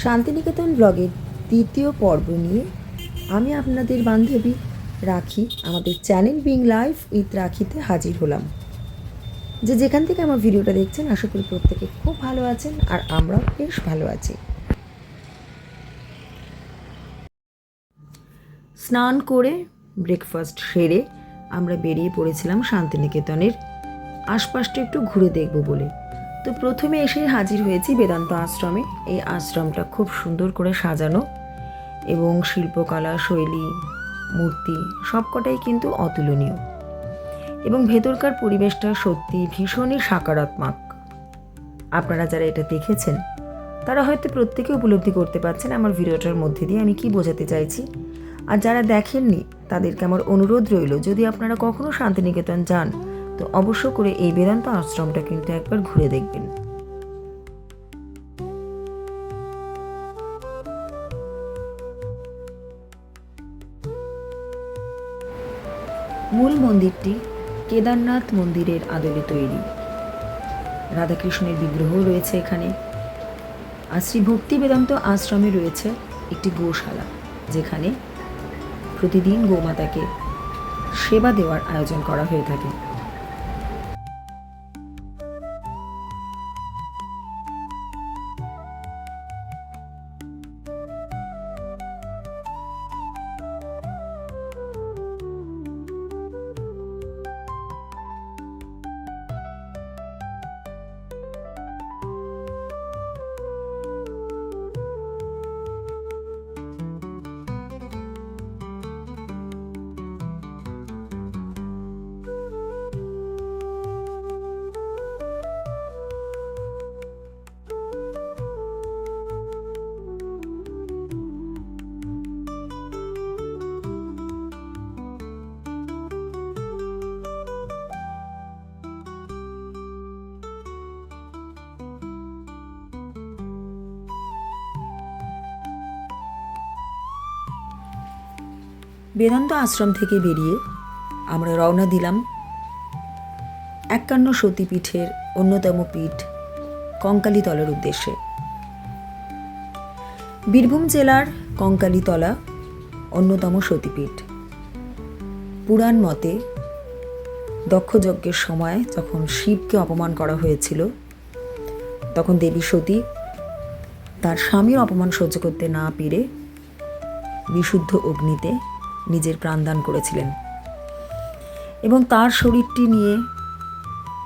শান্তিনিকেতন ব্লগের দ্বিতীয় পর্ব নিয়ে আমি আপনাদের বান্ধবী রাখি আমাদের চ্যানেল বিং লাইফ উইথ রাখিতে হাজির হলাম। যেখান থেকে আমার ভিডিওটা দেখছেন আশা করি প্রত্যেকে খুব ভালো আছেন আর আমরাও বেশ ভালো আছি। স্নান করে ব্রেকফাস্ট সেরে আমরা বেরিয়ে পড়েছিলাম শান্তিনিকেতনের আশপাশটা একটু ঘুরে দেখব বলে। তো প্রথমে এসে হাজির হয়েছি বেদান্ত আশ্রমে। এই আশ্রমটা খুব সুন্দর করে সাজানো এবং শিল্পকলা শৈলী মূর্তি সবকটাই কিন্তু অতুলনীয় এবং ভেতরকার পরিবেশটা সত্যি ভীষণই সকারাত্মক। আপনারা যারা এটা দেখেছেন তারা হয়তো প্রত্যেকে উপলব্ধি করতে পারছেন আমার ভিডিওটার মধ্যে দিয়ে আমি কি বোঝাতে চাইছি। আর যারা দেখেননি তাদেরকে আমার অনুরোধ রইল, যদি আপনারা কখনো শান্তিনিকেতন যান তো অবশ্য করে এই বেদান্ত আশ্রমটা কিন্তু একবার ঘুরে দেখবেন। মূল মন্দিরটি কেদারনাথ মন্দিরের আদলে তৈরি। রাধাকৃষ্ণের বিগ্রহ রয়েছে এখানে। আর শ্রী ভক্তি বেদান্ত আশ্রমে রয়েছে একটি গোশালা, যেখানে প্রতিদিন গোমাতাকে সেবা দেওয়ার আয়োজন করা হয়ে থাকে। বেদান্ত আশ্রম থেকে বেরিয়ে আমরা রওনা দিলাম 51 সতীপীঠের অন্যতম পীঠ কঙ্কালীতলার উদ্দেশ্যে। বীরভূম জেলার কঙ্কালীতলা অন্যতম সতীপীঠ। পুরাণ মতে দক্ষযজ্ঞের সময় যখন শিবকে অপমান করা হয়েছিল তখন দেবী সতী তার স্বামীর অপমান সহ্য করতে না পেরে বিশুদ্ধ অগ্নিতে নিজের প্রাণদান করেছিলেন এবং তার শরীরটি নিয়ে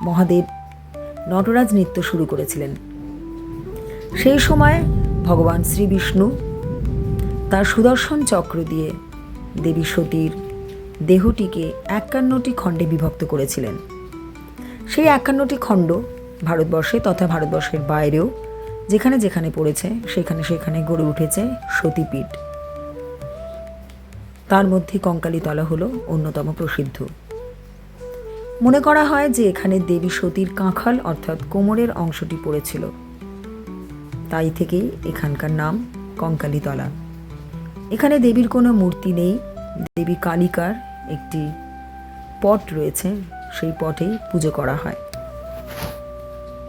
মহাদেব নটরাজ নৃত্য শুরু করেছিলেন। সেই সময় ভগবান শ্রী বিষ্ণু তার সুদর্শন চক্র দিয়ে দেবী সতীর দেহটিকে 51টি খণ্ডে বিভক্ত করেছিলেন। সেই 51টি খণ্ড ভারতবর্ষে তথা ভারতবর্ষের বাইরেও যেখানে যেখানে পড়েছে সেখানে সেখানে গড়ে উঠেছে সতীপীঠ। তার মধ্যে কঙ্কালীতলা হলো অন্যতম প্রসিদ্ধ। মনে করা হয় যে এখানে দেবী সতীর কাঁখাল অর্থাৎ কোমরের অংশটি পড়েছিল, তাই থেকেই এখানকার নাম কঙ্কালীতলা। এখানে দেবীর কোনো মূর্তি নেই, দেবী কালিকার একটি পট রয়েছে, সেই পটেই পুজো করা হয়।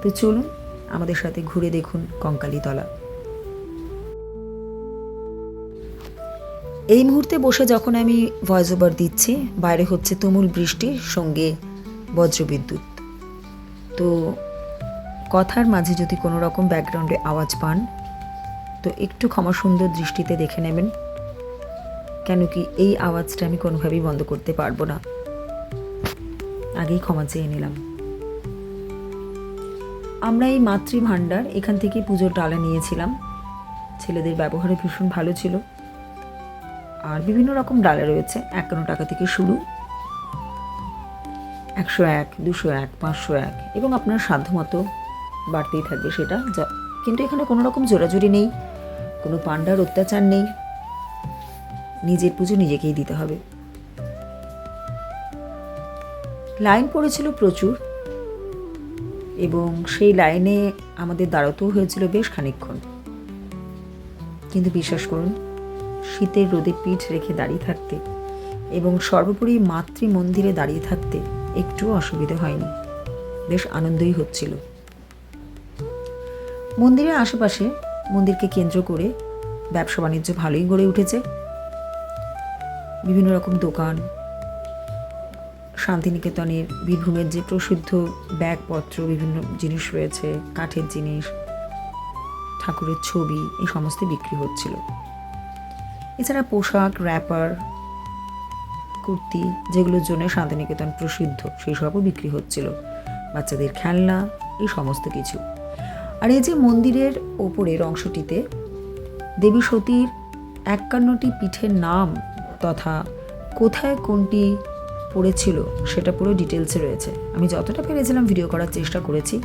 তো চলুন আমাদের সাথে ঘুরে দেখুন কঙ্কালীতলা। এই মুহূর্তে বসে যখন আমি ভয়েস ওভার দিচ্ছি বাইরে হচ্ছে তুমুল বৃষ্টির সঙ্গে বজ্রবিদ্যুৎ। তো কথার মাঝে যদি কোনো রকম ব্যাকগ্রাউন্ডে আওয়াজ পান তো একটু ক্ষমা সুন্দর দৃষ্টিতে দেখে নেবেন, কেন কি এই আওয়াজটা আমি কোনোভাবেই বন্ধ করতে পারবো না। আগেই ক্ষমা চেয়ে নিলাম। আমরা এই মাতৃভাণ্ডার এখান থেকে পুজোর ডালা নিয়েছিলাম। ছেলেদের ব্যবহারে ভীষণ ভালো ছিল। আর বিভিন্ন রকম ডালা রয়েছে, 51 টাকা থেকে শুরু, 101, 201, 501 এবং আপনার সাধ্যমতো বাড়তেই থাকবে সেটা। কিন্তু এখানে কোনো রকম জোরাজুরি নেই, কোনো পাণ্ডার অত্যাচার নেই, নিজের পুজো নিজেকেই দিতে হবে। লাইন পড়েছিল প্রচুর এবং সেই লাইনে আমাদের দাঁড়াতেও হয়েছিল বেশ খানিকক্ষণ। কিন্তু বিশ্বাস করুন, শীতের রোদে পিঠ রেখে দাঁড়িয়ে থাকতে এবং সর্বোপরি মাতৃ মন্দিরে দাঁড়িয়ে থাকতে একটুও অসুবিধা হয়নি, বেশ আনন্দই হচ্ছিল। মন্দিরের আশেপাশে মন্দিরকে কেন্দ্র করে ব্যবসা বাণিজ্য ভালোই গড়ে উঠেছে। বিভিন্ন রকম দোকান, শান্তিনিকেতনের বীরভূমের যে প্রসিদ্ধ ব্যাগপত্র, বিভিন্ন জিনিস রয়েছে, কাঠের জিনিস, ঠাকুরের ছবি, এই সমস্ত বিক্রি হচ্ছিল। এছাড়া পোশাক, র্যাপার, কুর্তি, যেগুলোর জন্য শান্তিনিকেতন প্রসিদ্ধ, সেই সবও বিক্রি হচ্ছিল। বাচ্চাদের খেলনা, এই সমস্ত কিছু। আর এই যে মন্দিরের ওপরের অংশটিতে দেবী সতীর 51টি পীঠের নাম তথা কোথায় কোনটি পড়েছিল সেটা পুরো ডিটেলসে রয়েছে। আমি যতটা পেরেছিলাম ভিডিও করার চেষ্টা করেছি।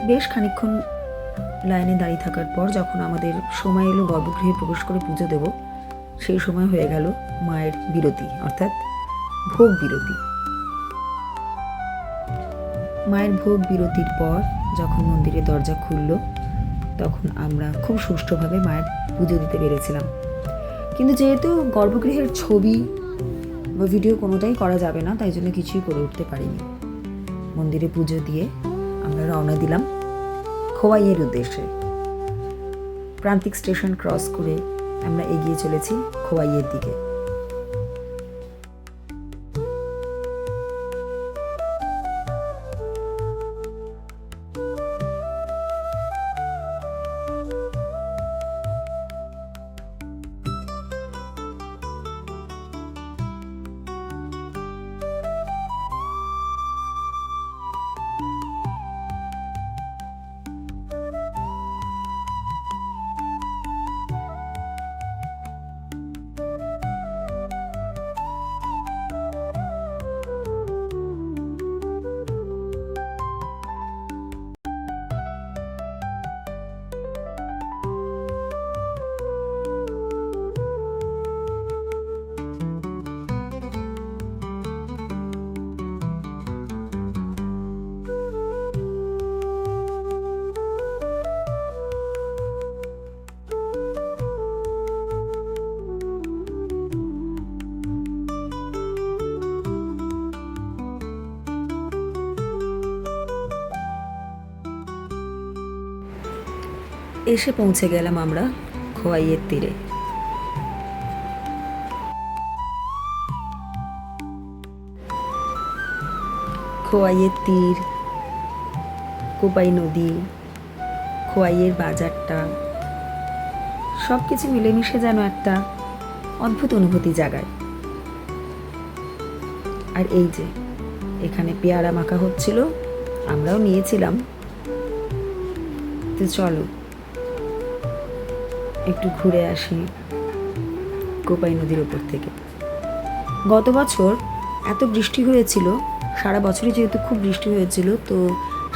বেশ খানিকক্ষণ লাইনে দাঁড়িয়ে থাকার পর যখন আমাদের সময় এলো গর্ভগৃহে প্রবেশ করে পুজো দেব, সেই সময় হয়ে গেল মায়ের বিরতি, অর্থাৎ ভোগ বিরতি। মায়ের ভোগ বিরতির পর যখন মন্দিরের দরজা খুলল, তখন আমরা খুব সুষ্ঠুভাবে মায়ের পুজো দিতে পেরেছিলাম। কিন্তু যেহেতু গর্ভগৃহের ছবি বা ভিডিও কোনোটাই করা যাবে না, তাই জন্য কিছুই করে উঠতে পারিনি। মন্দিরে পুজো দিয়ে আমরা রওনা দিলাম খোয়াইয়ের উদ্দেশ্যে। প্রান্তিক স্টেশন ক্রস করে আমরা এগিয়ে চলেছি খোয়াইয়ের দিকে। এসে পৌঁছে গেলাম আমরা খোয়াইয়ের তীরে। খোয়াইয়ের তীর, কোপাই নদী, খোয়াইয়ের বাজারটা, সব কিছু মিলেমিশে যেন একটা অদ্ভুত অনুভূতি জাগায়। আর এই যে এখানে পেয়ারা মাখা হচ্ছিল, আমরাও নিয়েছিলাম। তো চলো একটু ঘুরে আসি কোপাই নদীর ওপর থেকে। গত বছর এত বৃষ্টি হয়েছিল, সারা বছরই যেহেতু খুব বৃষ্টি হয়েছিল, তো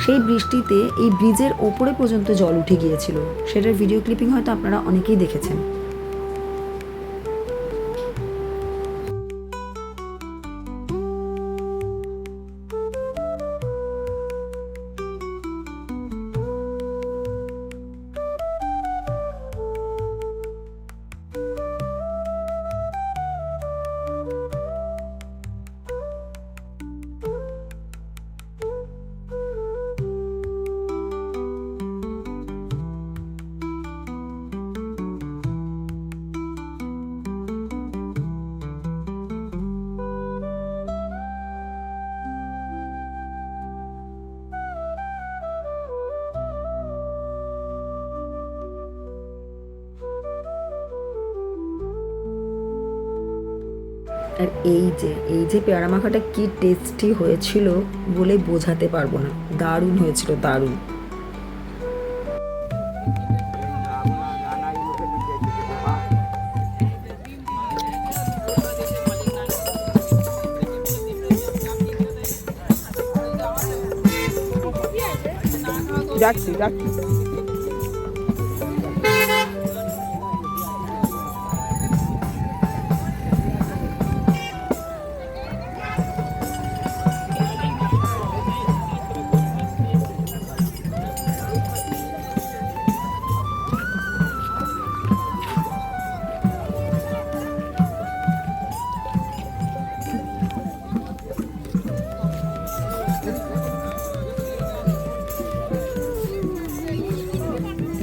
সেই বৃষ্টিতে এই ব্রিজের ওপরে পর্যন্ত জল উঠে গিয়েছিল। সেটার ভিডিও ক্লিপিং হয়তো আপনারা অনেকেই দেখেছেন। আর এই যে পেয়ারা মাখাটা কি টেস্টি হয়েছিল বলে বোঝাতে পারবো না, দারুণ হয়েছিল, দারুণ। যাচ্ছি যাচ্ছি।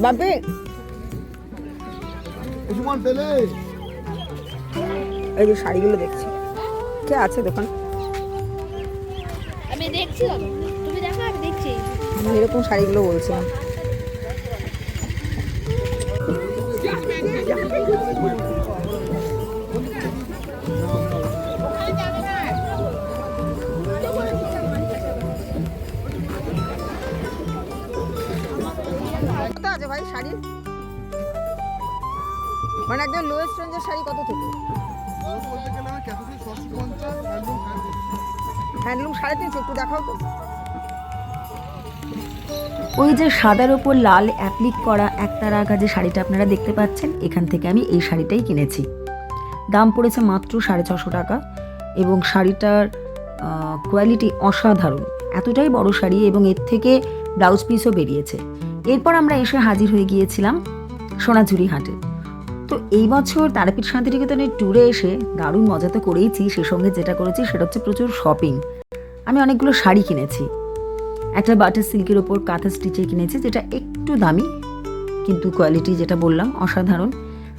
বাপি এই যে শাড়িগুলো দেখছি, কে আছে দোকান? আমি দেখছি, তুমি দেখো আমি দেখছি। আমি এরকম শাড়িগুলো বলছিলাম। কত আছে ভাই শাড়ি? মানে একদম লোয়েস্ট রেঞ্জের শাড়ি কত থেকে? হ্যান্ডলুম 350, একটু দেখাও তো। ওই যে সাদার ওপর লাল অ্যাপ্লিক করা একতারা আঁকা যে শাড়িটা আপনারা দেখতে পাচ্ছেন, এখান থেকে আমি এই শাড়িটাই কিনেছি। দাম পড়েছে মাত্র 650 টাকা এবং শাড়িটার কোয়ালিটি অসাধারণ, এতটাই বড় শাড়ি এবং এর থেকে ব্লাউজ পিসও বেরিয়েছে। এরপর আমরা এসে হাজির হয়ে গিয়েছিলাম সোনাঝুরি হাটে। তো এই বছর তারাপীঠ শান্তিনিকেতনের ট্যুরে এসে দারুণ মজা তো করেইছি, সে সঙ্গে যেটা করেছি সেটা হচ্ছে প্রচুর শপিং। আমি অনেকগুলো শাড়ি কিনেছি, একটা বাটার সিল্কের ওপর কাঁথা স্টিচে কিনেছি যেটা একটু দামি কিন্তু কোয়ালিটি যেটা বললাম অসাধারণ।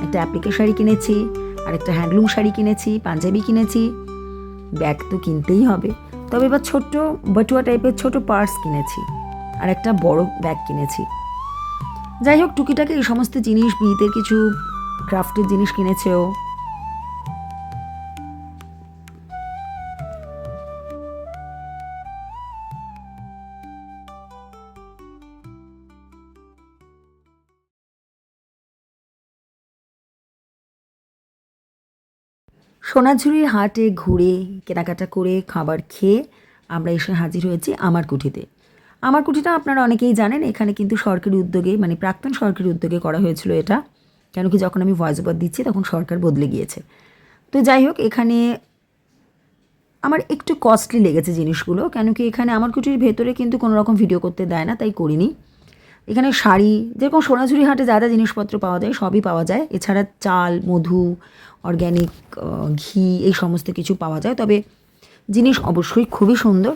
একটা অ্যাপ্লিকে শাড়ি কিনেছি, আর একটা হ্যান্ডলুম শাড়ি কিনেছি, পাঞ্জাবি কিনেছি, ব্যাগ তো কিনতেই হবে, তবে এবার ছোট্ট বাটুয়া টাইপের ছোট পার্স কিনেছি, আর একটা বড় ব্যাগ কিনেছি। যাই হোক, টুকিটাকে এই সমস্ত জিনিস, বিয়েতের কিছু ক্রাফটের জিনিস কিনেছেও। সোনাঝুরির হাটে ঘুরে কেনাকাটা করে খাবার খেয়ে আমরা এসে হাজির হয়েছি আমার কুঠিতে। আমার কুঠিটা আপনারা অনেকেই জানেন, এখানে কিন্তু সরকারি উদ্যোগে, মানে প্রাক্তন সরকারি উদ্যোগে করা হয়েছিল এটা, কেন কি যখন আমি ভয়েস ওভার দিচ্ছি তখন সরকার বদলে গিয়েছে। তো যাই হোক, এখানে আমার একটু কস্টলি লেগেছে জিনিসগুলো, কেন কি এখানে আমার কুঠির ভেতরে কিন্তু কোনো রকম ভিডিও করতে দেয় না, তাই করিনি। এখানে শাড়ি, যেরকম সোনাঝুরি হাটে যা যা জিনিসপত্র পাওয়া যায় সবই পাওয়া যায়, এছাড়া চাল, মধু, অর্গ্যানিক ঘি, এই সমস্ত কিছু পাওয়া যায়। তবে জিনিস অবশ্যই খুবই সুন্দর,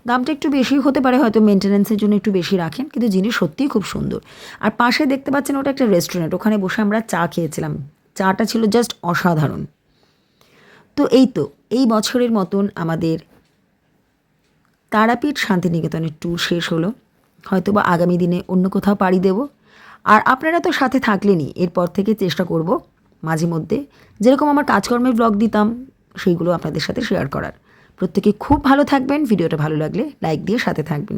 দামটা একটু বেশি হতে পারে, হয়তো মেনটেন্যান্সের জন্য একটু বেশি রাখেন, কিন্তু জিনিস সত্যিই খুব সুন্দর। আর পাশে দেখতে পাচ্ছেন ওটা একটা রেস্টুরেন্ট, ওখানে বসে আমরা চা খেয়েছিলাম, চাটা ছিল জাস্ট অসাধারণ। তো এই বছরের মতন আমাদের তারাপীঠ শান্তিনিকেতনের ট্যুর শেষ হলো, হয়তো বা আগামী দিনে অন্য কোথাও পাড়ি দেব। আর আপনারা তো সাথে থাকলেনই, এরপর থেকে চেষ্টা করব মাঝে মধ্যে যেরকম আমার কাজকর্মের ব্লগ দিতাম সেইগুলো আপনাদের সাথে শেয়ার করার। প্রত্যেকে খুব ভালো থাকবেন, ভিডিওটা ভালো লাগলে লাইক দিয়ে সাথে থাকবেন।